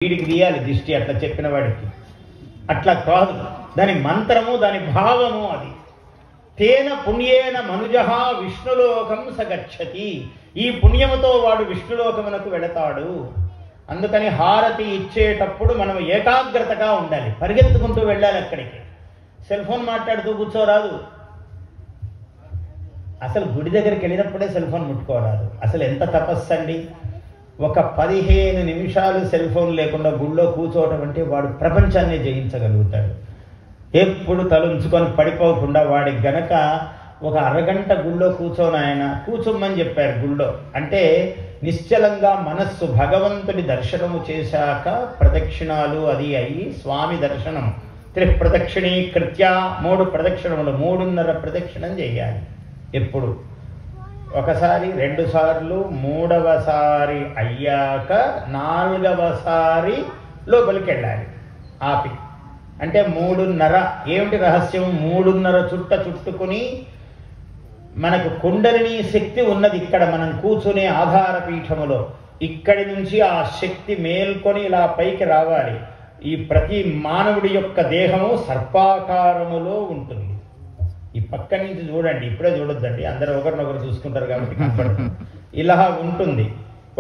వీడికి తీయాలి దిష్టి అట్లా చెప్పిన వాడికి. అట్లా కాదు, దాని మంత్రము, దాని భావము అది. తేన పుణ్యేన మనుజః విష్ణులోకం సగచ్చతి. ఈ పుణ్యముతో వాడు విష్ణులోకమునకు వెళతాడు. అందుకని హారతి ఇచ్చేటప్పుడు మనం ఏకాగ్రతగా ఉండాలి, పరిగెత్తుకుంటూ వెళ్ళాలి అక్కడికి. సెల్ ఫోన్ మాట్లాడుతూ కూర్చోరాదు. అసలు గుడి దగ్గరికి వెళ్ళినప్పుడే సెల్ ఫోన్ ముట్టుకోరాదు. అసలు ఎంత తపస్సు అండి. ఒక 15 నిమిషాలు సెల్ ఫోన్ లేకుండా గుళ్ళో కూర్చోవటం అంటే వాడు ప్రపంచాన్ని జయించగలుగుతాడు. ఎప్పుడు తలుంచుకొని పడిపోకుండా వాడికి గనక ఒక అరగంట గుళ్ళో కూర్చోమని చెప్పారు గుళ్ళో. అంటే నిశ్చలంగా మనస్సు భగవంతుడి దర్శనము చేశాక ప్రదక్షిణాలు అది అయ్యి స్వామి దర్శనం త్రిప్రదక్షిణీకృత్య 3 ప్రదక్షిణములు 3.5 ప్రదక్షిణం చేయాలి. ఎప్పుడు ఒకసారి 2 సార్లు, 3వసారి అయ్యాక 4వసారి లోపలికి వెళ్ళాలి ఆపి. అంటే 3.5. ఏమిటి రహస్యం? 3.5 చుట్ట చుట్టుకుని మనకు కుండలిని శక్తి ఉన్నది ఇక్కడ మనం కూర్చునే ఆధారపీఠములో. ఇక్కడి నుంచి ఆ శక్తి మేల్కొని ఇలా పైకి రావాలి. ఈ ప్రతి మానవుడి యొక్క దేహము సర్పాకారములో ఉంటుంది. ఈ పక్క నుంచి చూడండి, ఇప్పుడే చూడొద్దండి, అందరూ ఒకరినొకరు చూసుకుంటారు కాబట్టి కనపడుతుంది. ఇలా ఉంటుంది,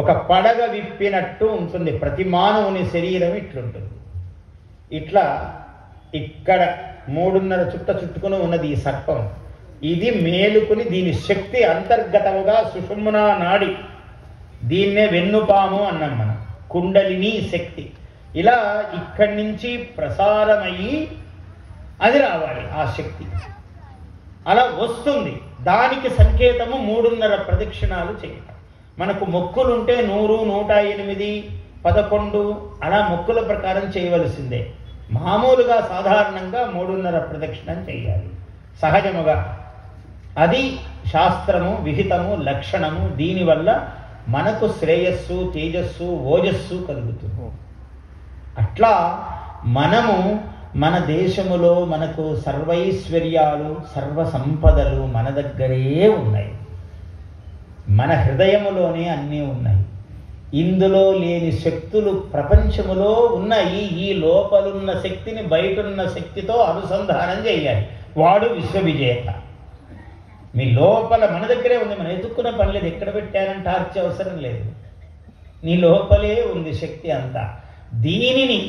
ఒక పడగ విప్పినట్టు ఉంటుంది. ప్రతి మానవుని శరీరం ఇట్లుంటుంది. ఇట్లా ఇక్కడ 3.5 చుట్ట చుట్టుకుని ఉన్నది ఈ సర్పం. ఇది మేలుకుని దీని శక్తి అంతర్గతముగా సుషుమ్నా నాడి, దీన్నే వెన్నుపాము అన్నాం మనం, కుండలిని శక్తి. ఇలా ఇక్కడి నుంచి ప్రసారమయ్యి అది రావాలి ఆ శక్తి. అలా వస్తుంది. దానికి సంకేతము 3.5 ప్రదక్షిణాలు చేయటం. మనకు మొక్కులుంటే 100, 108, 11 అలా మొక్కుల ప్రకారం చేయవలసిందే. మామూలుగా సాధారణంగా 3.5 ప్రదక్షిణం చేయాలి సహజముగా. అది శాస్త్రము, విహితము, లక్షణము. దీనివల్ల మనకు శ్రేయస్సు, తేజస్సు, ఓజస్సు కలుగుతుంది. అట్లా మనము మన దేశములో మనకు సర్వైశ్వర్యాలు, సర్వ సంపదలు మన దగ్గరే ఉన్నాయి. మన హృదయములోనే అన్నీ ఉన్నాయి. ఇందులో లేని శక్తులు ప్రపంచములో ఉన్నాయి. ఈ లోపలున్న శక్తిని బయటున్న శక్తితో అనుసంధానం చేయాలి. వాడు విశ్వవిజేత. మీ లోపల మన దగ్గరే ఉంది. మనం ఎదుక్కున్న పని లేదు, ఎక్కడ పెట్టారని టార్చ్ అవసరం లేదు. నీ లోపలే ఉంది శక్తి అంతా. దీనిని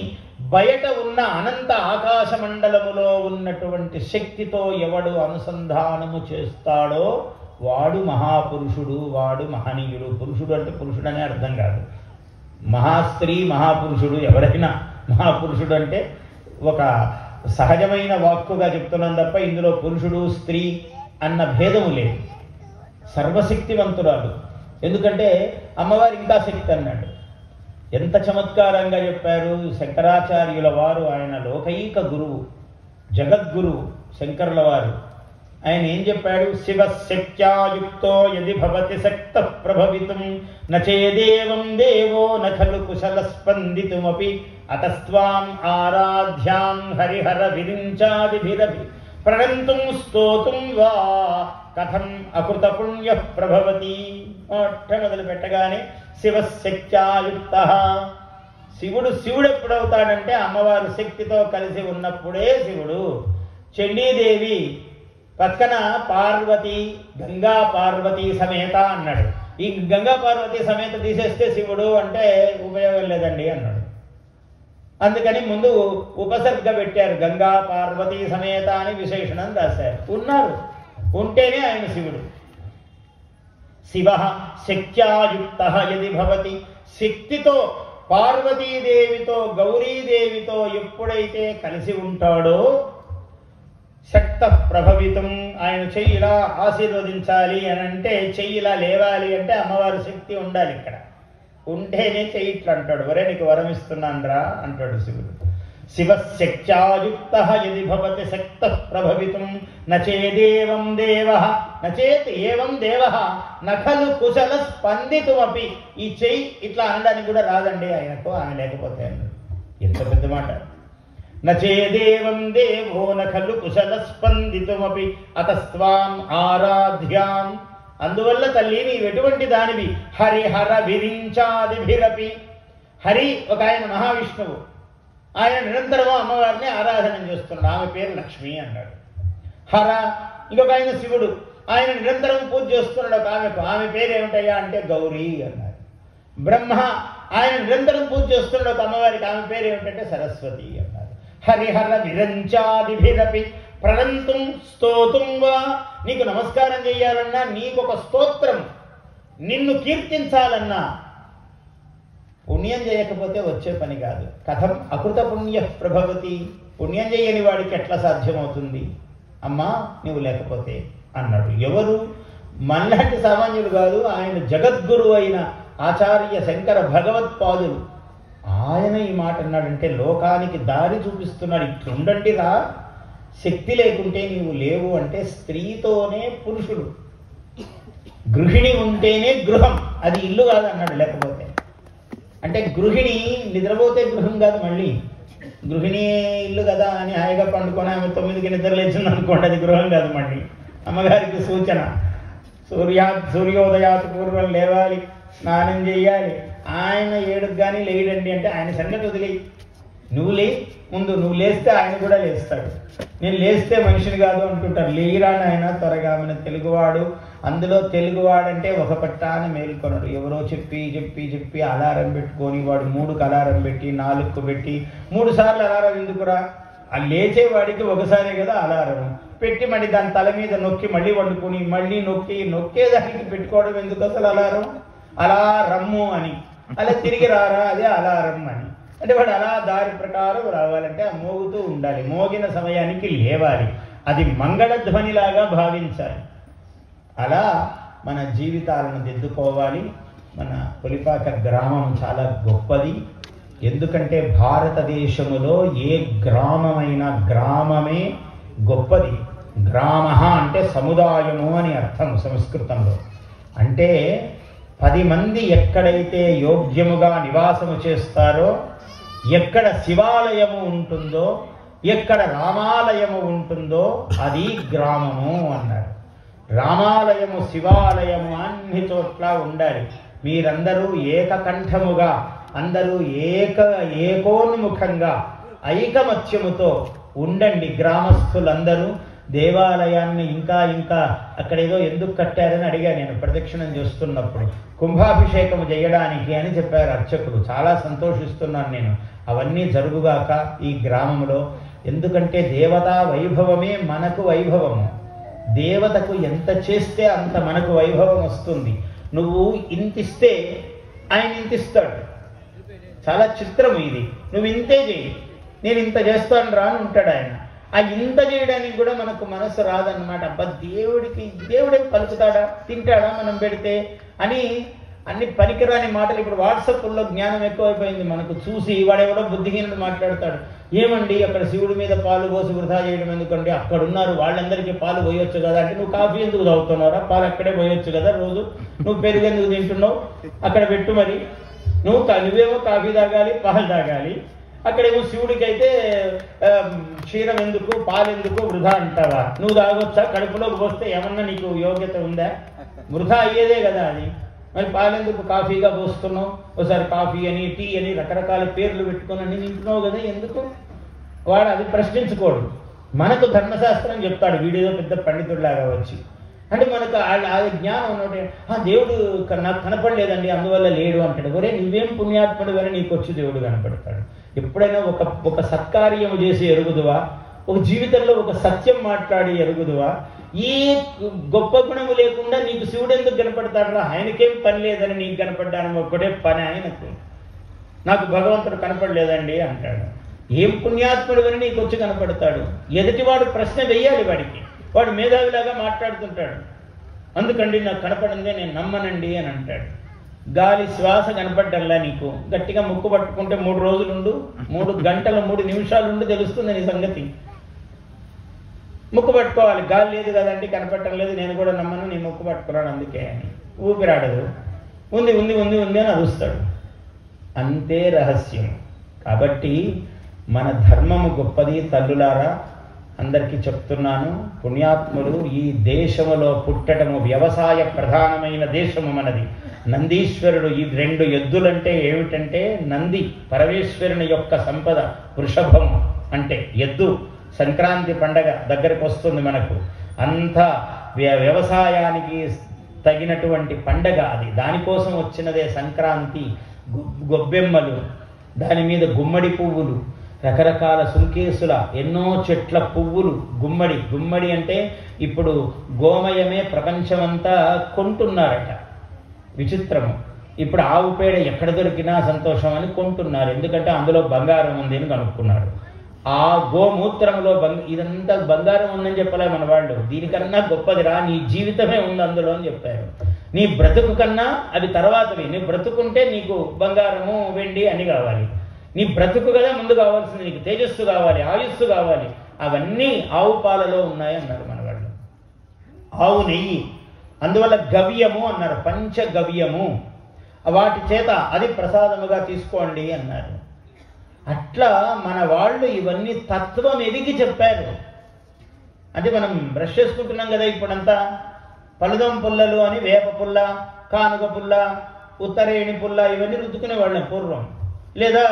బయట ఉన్న అనంత ఆకాశ మండలములో ఉన్నటువంటి శక్తితో ఎవడు అనుసంధానము చేస్తాడో వాడు మహాపురుషుడు, వాడు మహనీయుడు. పురుషుడు అంటే పురుషుడు అనే అర్థం కాదు. మహాస్త్రీ, మహాపురుషుడు. ఎవరైనా మహాపురుషుడు అంటే ఒక సహజమైన వాక్కుగా చెప్తున్నాం తప్ప ఇందులో పురుషుడు, స్త్రీ అన్న భేదము లేదు. సర్వశక్తివంతురాలు. ఎందుకంటే అమ్మవారు ఇంకా శక్తి అన్నాడు. ఎంత చమత్కారంగా చెప్పారు శంకరాచార్యుల వారు. ఆయన లోకైక గురువు, జగద్గురువు శంకరుల వారు. ఆయన ఏం చెప్పాడు? శివశక్త్యాయుక్తో యది భవతి శక్త ప్రభవితుం నచేదేవం దేవో నఖలు కుశల స్పందితుమపి అతస్త్వాం ఆరాధ్యాం హరిహర విరించాదిభిరభి ప్రణంతుం స్తోతుం వా కథం అకృత పుణ్య ప్రభవతి. మొట్టమొదలు పెట్టగానే శివశక్త్యాయుక్త. శివుడు ఎప్పుడవుతాడంటే అమ్మవారు శక్తితో కలిసి ఉన్నప్పుడే శివుడు. చండీదేవి పక్కన పార్వతి, గంగా పార్వతీ సమేత అన్నాడు. ఈ గంగా పార్వతీ సమేత తీసేస్తే శివుడు అంటే ఉపయోగం లేదండి అన్నాడు. అందుకని ముందు ఉపసర్గ పెట్టారు, గంగా పార్వతీ సమేత అని విశేషణం రాశారు. ఉన్నారు, ఉంటేనే ఆయన శివుడు. శివ శక్త్యాయుక్త యది భవతి. శక్తితో పార్వతీదేవితో, గౌరీదేవితో ఎప్పుడైతే కలిసి ఉంటాడో శక్త ప్రభవితం. ఆయన చెయ్యిలా ఆశీర్వదించాలి అని అంటే, చెయ్యిలా లేవాలి అంటే అమ్మవారి శక్తి ఉండాలి. ఇక్కడ ఉంటేనే చెయ్యి ఇట్లా అంటాడు. వరే నీకు వరం ఇస్తున్నాను రా అంటాడు శివుడు. శివశక్త్యాయుక్త యది భవతి శక్త ప్రభవితుం నచేదేవం దేవ నచేత్ ఏవం దేవ నఖలు కుశల స్పందితుమపి. ఈ చెయ్యి ఇట్లా అనడానికి కూడా రాదండి ఆయనకు, ఆమె లేకపోతే అన్నాడు. ఎంత పెద్ద మాట. నచేదేవం దేవో నఖలు కుశల స్పందితుమపి అతస్త్వాం ఆరాధ్యాం. అందువల్ల తల్లి నీవు ఎటువంటి దానివి? హరిహర విరించాదిభిరపి. హరి ఒక ఆయన మహావిష్ణువు, ఆయన నిరంతరము అమ్మవారిని ఆరాధన చేస్తున్నాడు, ఆమె పేరు లక్ష్మి అన్నాడు. హర ఇంకొక ఆయన శివుడు, ఆయన నిరంతరం పూజ చేస్తున్నాడు ఒక ఆమెకు, ఆమె పేరు ఏమిటయ్యా అంటే గౌరీ అన్నాడు. బ్రహ్మ ఆయన నిరంతరం పూజ చేస్తున్నాడు ఒక అమ్మవారికి, ఆమె పేరు ఏమిటంటే సరస్వతి అన్నారు. హరిహర విరంచాదిభిరపి ప్రణంతుం స్తోతుం వా, నీకు నమస్కారం చేయాలన్నా, నీకు ఒక స్తోత్రం, నిన్ను కీర్తించాలన్నా పుణ్యం చేయకపోతే వచ్చే పని కాదు. కథం అకృత పుణ్య ప్రభవతి, పుణ్యం చేయని వాడికి ఎట్లా సాధ్యమవుతుంది అమ్మా నువ్వు లేకపోతే అన్నాడు. ఎవరు? మనలాంటి సామాన్యుడు కాదు, ఆయన జగద్గురు అయిన ఆచార్య శంకర భగవత్పాదులు. ఆయన ఈ మాట అన్నాడంటే లోకానికి దారి చూపిస్తున్నాడు. ఇట్లుండండి రా, శక్తి లేకుంటే నీవు లేవు అంటే స్త్రీతోనే పురుషుడు, గృహిణి ఉంటేనే గృహం, అది ఇల్లు కాదు అన్నాడు. లేకపోతే అంటే గృహిణి నిద్రపోతే గృహం కాదు, మళ్ళీ గృహిణి ఇల్లు కదా అని హాయిగా పండుకొని ఆమె 9కి నిద్ర లేచింది అనుకోండి, అది గృహం కాదు. మళ్ళీ అమ్మగారికి సూచన, సూర్యోదయాత్ పూర్వం లేవాలి, స్నానం చేయాలి. ఆయన 7కి కానీ లేడండి అంటే ఆయన సంగతి వదిలేయి, నువ్వు లే ముందు, నువ్వు లేస్తే ఆయన కూడా లేస్తాడు. నేను లేస్తే మనిషిని కాదు అంటుంటారు. లేయిరా ఆయన త్వరగా. మన తెలుగువాడు, అందులో తెలుగువాడంటే ఒక పట్టాన మేల్కొనడు. ఎవరో చెప్పి చెప్పి చెప్పి అలారం పెట్టుకొని వాడు 3కు అలారం పెట్టి 4కు పెట్టి 3 సార్లు అలారం ఎందుకురా? ఆ లేచేవాడికి ఒకసారే కదా అలారం పెట్టి మళ్ళీ దాని తల మీద నొక్కి మళ్ళీ వండుకొని మళ్ళీ నొక్కేదానికి పెట్టుకోవడం ఎందుకు అసలు అలారం? అలా రమ్ము అని, అలా తిరిగి రారా అదే అలారం అని. అంటే వాడు అలా దారి ప్రకారం రావాలంటే ఆ మోగుతూ ఉండాలి, మోగిన సమయానికి లేవాలి, అది మంగళధ్వనిలాగా భావించాలి. అలా మన జీవితాలను దిద్దుకోవాలి. మన పులిపాక గ్రామం చాలా గొప్పది. ఎందుకంటే భారతదేశములో ఏ గ్రామమైన గ్రామమే గొప్పది. గ్రామ అంటే సముదాయము అని అర్థం సంస్కృతంలో. అంటే 10 మంది ఎక్కడైతే యోగ్యముగా నివాసము చేస్తారో, ఎక్కడ శివాలయము ఉంటుందో, ఎక్కడ రామాలయము ఉంటుందో అది గ్రామము అన్నారు. రామాలయము శివాలయము అన్ని చోట్ల ఉండాలి. మీరందరూ ఏకకంఠముగా, అందరూ ఏకోన్ముఖంగా ఐకమత్యముతో ఉండండి. గ్రామస్తులందరూ దేవాలయాన్ని ఇంకా అక్కడేదో ఎందుకు కట్టారని అడిగా నేను ప్రదక్షిణం చేస్తున్నప్పుడు. కుంభాభిషేకం చేయడానికి అని చెప్పారు అర్చకులు. చాలా సంతోషిస్తున్నాను నేను. అవన్నీ జరుగుగాక ఈ గ్రామంలో. ఎందుకంటే దేవతా వైభవమే మనకు వైభవము. దేవతకు ఎంత చేస్తే అంత మనకు వైభవం వస్తుంది. నువ్వు ఇంతిస్తే ఆయన ఇంతిస్తాడు. చాలా చిత్రం ఇది. నువ్వు ఇంతే చేయి, నేను ఇంత చేస్తాను రా అని ఉంటాడు ఆయన. ఆ ఇంత చేయడానికి కూడా మనకు మనసు రాదన్నమాట. అబ్బా దేవుడే పలుకుతాడా, తింటాడా మనం పెడితే అని అన్ని పనికిరాని మాటలు. ఇప్పుడు వాట్సాప్లో జ్ఞానం ఎక్కువైపోయింది మనకు. చూసి వాడెవడో బుద్ధిహీనుడు మాట్లాడతాడు, ఏమండి అక్కడ శివుడి మీద పాలు పోసి వృధా చేయడం ఎందుకండి, అక్కడ ఉన్నారు వాళ్ళందరికీ పాలు పోయొచ్చు కదా అంటే, నువ్వు కాఫీ ఎందుకు తాగుతున్నారా? పాలు అక్కడే పోయొచ్చు కదా రోజు. నువ్వు పెరుగు ఎందుకు తింటున్నావు? అక్కడ పెట్టు. మరి నువ్వేమో కాఫీ తాగాలి, పాలు తాగాలి. అక్కడేమో శివుడికి అయితే క్షీరం ఎందుకు, పాలు ఎందుకు, వృధా అంటావా? నువ్వు తాగొచ్చా? కడుపులోకి పోస్తే ఏమన్నా నీకు యోగ్యత ఉందా? వృధా అయ్యేదే కదా అది. మరి పాలెందుకు కాఫీగా పోస్తున్నావు? ఒకసారి కాఫీ అని, టీ అని రకరకాల పేర్లు పెట్టుకొని అన్ని నింపుతున్నావు కదా, ఎందుకు? వాడు అది ప్రశ్నించుకోడు. మనకు ధర్మశాస్త్రం చెప్తాడు వీడియో పెద్ద పండితుడిలాగా వచ్చి. అంటే మనకు అది జ్ఞానం ఉన్నట్టే. దేవుడు నాకు కనపడలేదండి అందువల్ల లేడు అంటాడు. ఒరే నువ్వేం పుణ్యాత్ముడు అని నీకు వచ్చి దేవుడు కనపడతాడు. ఎప్పుడైనా ఒక సత్కార్యము చేసి ఎరుగుదువా? ఒక జీవితంలో ఒక సత్యం మాట్లాడి ఎరుగుదువా? ఈ గొప్ప గుణము లేకుండా నీకు శివుడు ఎందుకు కనపడతాడు? ఆయనకేం పని లేదని నీకు కనపడ్డాను, ఒక్కటే పని ఆయనకు. నాకు భగవంతుడు కనపడలేదండి అంటాడు. ఏం పుణ్యాత్ముడు అని నీకు వచ్చి కనపడతాడు? ఎదుటివాడు ప్రశ్న వెయ్యాలి వాడికి. వాడు మేధావిలాగా మాట్లాడుతుంటాడు. అందుకండి నాకు కనపడిందే నేను నమ్మనండి అని అంటాడు. గాలి శ్వాస కనపడ్డల్లా నీకు గట్టిగా ముక్కు పట్టుకుంటే 3 రోజులుండు, 3 గంటలు 3 నిమిషాలుండు తెలుస్తుంది నీ సంగతి. ముక్కు పట్టుకోవాలి. గాలి లేదు కదండి, కనపడటం లేదు, నేను కూడా నమ్మను, నీ ముక్కు పట్టుకున్నాడు అందుకే అని. ఊపిరాడదు. ఉంది ఉంది ఉంది ఉంది అని అరుస్తాడు. అంతే రహస్యం. కాబట్టి మన ధర్మము గొప్పది తల్లులారా. అందరికీ చెప్తున్నాను, పుణ్యాత్ములు ఈ దేశములో పుట్టడము, వ్యవసాయ ప్రధానమైన దేశము మనది. నందీశ్వరుడు, ఈ 2 ఎద్దులంటే ఏమిటంటే నంది పరమేశ్వరుని యొక్క సంపద, వృషభము అంటే ఎద్దు. సంక్రాంతి పండగ దగ్గరకు వస్తుంది మనకు, అంతా వ్యవసాయానికి తగినటువంటి పండగ అది. దానికోసం వచ్చినదే సంక్రాంతి. గొబ్బెమ్మలు, దాని మీద గుమ్మడి పువ్వులు, రకరకాల సుంకేసుల, ఎన్నో చెట్ల పువ్వులు. గుమ్మడి అంటే ఇప్పుడు గోమయమే ప్రపంచమంతా కొంటున్నారట. విచిత్రము. ఇప్పుడు ఆవు పేడ ఎక్కడ దొరికినా సంతోషం అని కొంటున్నారు, ఎందుకంటే అందులో బంగారం ఉంది అని కనుక్కున్నారు. ఆ గోమూత్రంలో ఇదంతా బంగారం ఉందని చెప్పలే మన వాళ్ళు. దీనికన్నా గొప్పదిరా, నీ జీవితమే ఉంది అందులో అని చెప్పారు. నీ బ్రతుకు కన్నా అది తర్వాతవి. నీ బ్రతుకుంటే నీకు బంగారము, వెండి అని కావాలి. నీ బ్రతుకు కదా ముందు కావాల్సింది. నీకు తేజస్సు కావాలి, ఆయుస్సు కావాలి. అవన్నీ ఆవు పాలలో ఉన్నాయి అన్నారు మన వాళ్ళు. ఆవు నెయ్యి, అందువల్ల గవ్యము అన్నారు, పంచగవ్యము. వాటి చేత అది ప్రసాదముగా తీసుకోండి అన్నారు. అట్లా మన వాళ్ళు ఇవన్నీ తత్వం ఎదిగి చెప్పారు. అంటే మనం బ్రష్ చేసుకుంటున్నాం కదా ఇప్పుడంతా, పలుదం పుల్లలు అని వేప పుల్ల, కానుగ పుల్ల, ఉత్తరేణి పుల్ల ఇవన్నీ రుద్దుకునేవాళ్ళం పూర్వం. లేదా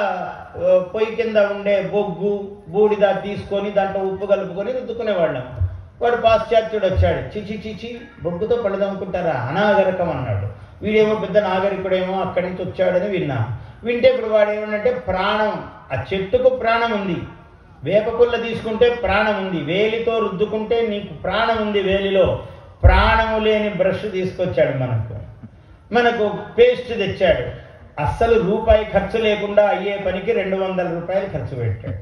పొయ్యి కింద ఉండే బొగ్గు, బూడిద తీసుకొని దాంట్లో ఉప్పు కలుపుకొని రుద్దుకునేవాళ్ళం. వాడు పాశ్చాత్యుడు వచ్చాడు, చిచి బొగ్గుతో పళ్ళదమ్ముకుంటారా, అనాగరికం అన్నాడు. వీడేమో పెద్ద నాగరికుడేమో అక్కడి నుంచి వచ్చాడని విన్నా. వింటే ఇప్పుడు వాడు ఏమన్నంటే ప్రాణం, ఆ చెట్టుకు ప్రాణం ఉంది. వేప పుల్ల తీసుకుంటే ప్రాణం ఉంది, వేలితో రుద్దుకుంటే నీకు ప్రాణం ఉంది. వేలిలో ప్రాణము లేని బ్రష్ తీసుకొచ్చాడు మనకు పేస్ట్ తెచ్చాడు. అస్సలు రూపాయి ఖర్చు లేకుండా అయ్యే పనికి 200 రూపాయలు ఖర్చు పెట్టాడు.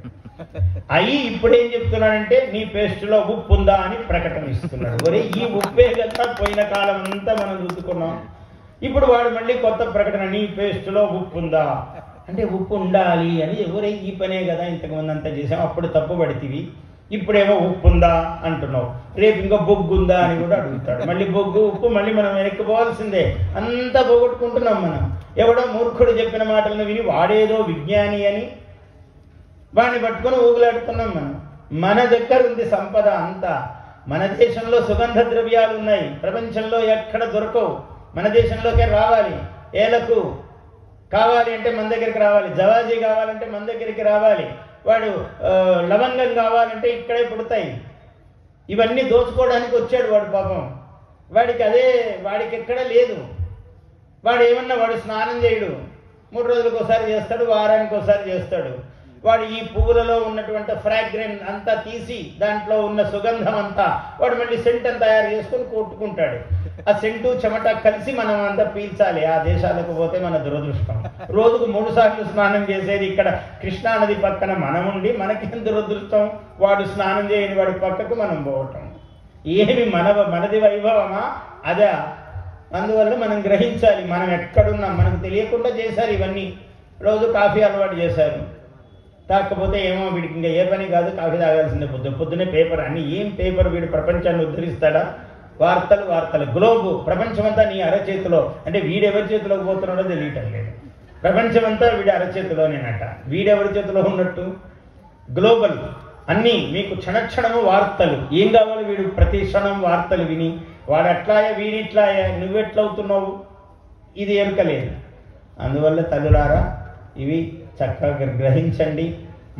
అయ్యి ఇప్పుడేం చెప్తున్నాడంటే నీ పేస్టులో ఉప్పు ఉందా అని ప్రకటన ఇస్తున్నాడు. ఒరే, ఈ ఉప్పే కదా పోయిన కాలం అంతా మనం రుద్దుకున్నాం. ఇప్పుడు వాడు మళ్ళీ కొత్త ప్రకటన, నీ పేస్టులో ఉప్పు ఉందా అంటే ఉప్పు ఉండాలి అని. ఎవరే, ఈ పనే కదా ఇంతకుముందు అంతా చేసాం, అప్పుడు తప్పు పడితివి, ఇప్పుడేమో ఉప్పు ఉందా అంటున్నావు. రేపు ఇంకా బొగ్గు ఉందా అని కూడా అడుగుతాడు. మళ్ళీ బొగ్గు, ఉప్పు మళ్ళీ మనం వెనక్కిపోవాల్సిందే. అంతా పోగొట్టుకుంటున్నాం మనం. ఎవడో మూర్ఖుడు చెప్పిన మాటలను విని వాడేదో విజ్ఞాని అని వాడిని పట్టుకొని ఊగులాడుతున్నాం మనం. మన దగ్గర ఉంది సంపద అంతా. మన దేశంలో సుగంధ ద్రవ్యాలు ఉన్నాయి, ప్రపంచంలో ఎక్కడ దొరకవు. మన దేశంలోకే రావాలి. ఏలకు కావాలి అంటే మన దగ్గరికి రావాలి, జవాజీ కావాలంటే మన దగ్గరికి రావాలి, వాడు లవంగం కావాలంటే ఇక్కడే పుడతాయి. ఇవన్నీ దోచుకోవడానికి వచ్చాడు వాడు పాపం. వాడికి ఎక్కడ లేదు. వాడు ఏమన్నా, వాడు స్నానం చేయడు, 3 రోజులకు ఒకసారి చేస్తాడు, వారానికి ఒకసారి చేస్తాడు. వాడు ఈ పువ్వులలో ఉన్నటువంటి ఫ్రాగ్రెన్స్ అంతా తీసి దాంట్లో ఉన్న సుగంధం అంతా వాడు మళ్ళీ సెంట్ అని తయారు చేసుకొని కొట్టుకుంటాడు. ఆ సెంటు చెమట కలిసి మనం అంతా పీల్చాలి. ఆ దేశాలకు పోతే మన దురదృష్టం. రోజుకు 3 సార్లు స్నానం చేసేది ఇక్కడ కృష్ణానది పక్కన మనముండి మనకేం దురదృష్టం, వాడు స్నానం చేయని వాడి పక్కకు మనం పోవటం. ఏమి మనది వైభవమా అదా? అందువల్ల మనం గ్రహించాలి మనం ఎక్కడున్నాం. మనకు తెలియకుండా చేశారు ఇవన్నీ. రోజు కాఫీ అలవాటు చేశారు. కాకపోతే ఏమో వీడికి ఇంకా ఏ పని కాదు, కాఫీ తాగాల్సిందే. పొద్దున్నే పేపర్ అన్ని. ఏం పేపర్, వీడు ప్రపంచాన్ని ఉద్ధరిస్తాడా? వార్తలు గ్లోబు, ప్రపంచమంతా నీ అరచేతిలో. అంటే వీడెవరి చేతిలోకి పోతున్నాడో తెలియటం లేదు. ప్రపంచమంతా వీడి అరచేతిలోనేనట. వీడెవరి చేతిలో ఉన్నట్టు? గ్లోబల్ అన్నీ మీకు క్షణక్షణము వార్తలు. ఏం కావాలి? వీడు ప్రతి క్షణం వార్తలు విని వాడు అట్లాయా వీడిట్లాయా నువ్వెట్లవుతున్నావు, ఇది ఎరకలేదు. అందువల్ల తల్లులారా, ఇవి చక్కగా గ్రహించండి.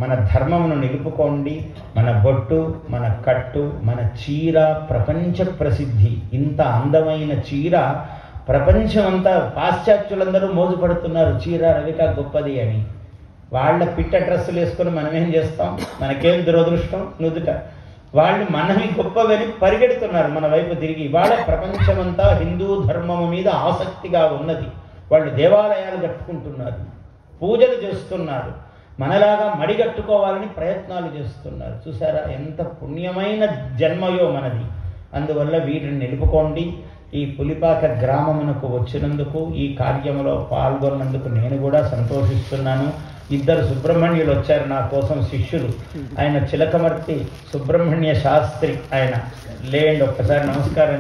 మన ధర్మమును నిలుపుకోండి. మన బొట్టు, మన కట్టు, మన చీర ప్రపంచ ప్రసిద్ధి. ఇంత అందమైన చీర ప్రపంచమంతా పాశ్చాత్యులందరూ మోజుపడుతున్నారు. చీర రవిక గొప్పది అని. వాళ్ళ పిట్ట డ్రెస్సులు వేసుకొని మనమేం చేస్తాం? మనకేం దురదృష్టం నుదుట. వాళ్ళు మనవి గొప్పవని పరిగెడుతున్నారు మన వైపు తిరిగి. వాళ్ళ ప్రపంచమంతా హిందూ ధర్మము మీద ఆసక్తిగా ఉన్నది. వాళ్ళు దేవాలయాలు కట్టుకుంటున్నారు, పూజలు చేస్తున్నారు, మనలాగా మడిగట్టుకోవాలని ప్రయత్నాలు చేస్తున్నారు. చూసారా ఎంత పుణ్యమైన జన్మయో మనది. అందువల్ల వీటిని నిలుపుకోండి. ఈ పులిపాక గ్రామమునకు వచ్చినందుకు, ఈ కార్యములో పాల్గొన్నందుకు నేను కూడా సంతోషిస్తున్నాను. 2 సుబ్రహ్మణ్యులు వచ్చారు నా కోసం, శిష్యులు. ఆయన చిలకమర్తి సుబ్రహ్మణ్య శాస్త్రి. ఆయన లేండి, ఒక్కసారి నమస్కారం.